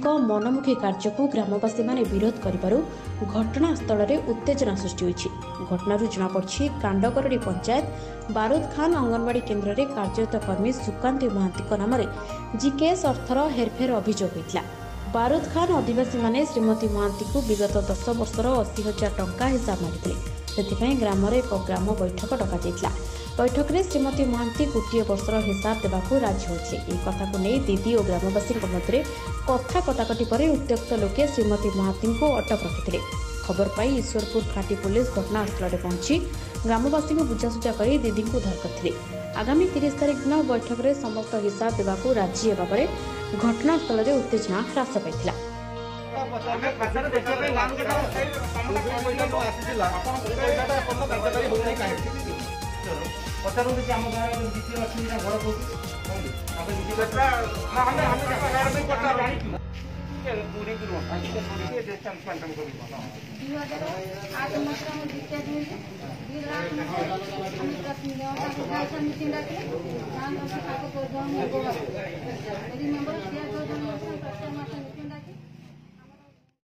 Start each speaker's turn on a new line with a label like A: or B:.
A: मनमुखी कार्य को ग्रामवासी माने विरोध करिबारु घटनास्थल में उत्तेजना सृष्टि होइछि। घटनारू जनापड़ी कांडकरडी पंचायत बारूद खान अंगनवाड़ी केन्द्र में कार्यरत कर्मी सुकांति महांती नाम जीकेएस अर्थर हेरफेर अभियोग होइतिला। बारूद खान आदिवासी माने श्रीमती महांती को विगत 10 वर्षर 80,000 टंका हिसाब मागिथिले। सेथिपई ग्राम में एक ग्राम बैठक डकाଯାଇଥିଲା। बैठक में श्रीमती महांती गोटे वर्षर हिसाब देवाक राजी होते। यह कथा को नहीं दीदी और ग्रामवासी मध्य कथा कटाकटी पर उत्त्यक्त लोके श्रीमती महांती को अटक रखिते। खबर पाई ईश्वरपुर खाटी पुलिस घटनास्थल में पहुंची ग्रामवासी को बुझासुझा कर दीदी को उद्धार करते। आगामी 30 तारिख दिन बैठक में समस्त हिसाब देवाक राजी होगा पर घटनास्थल में उत्तेजना ह्रास पाई।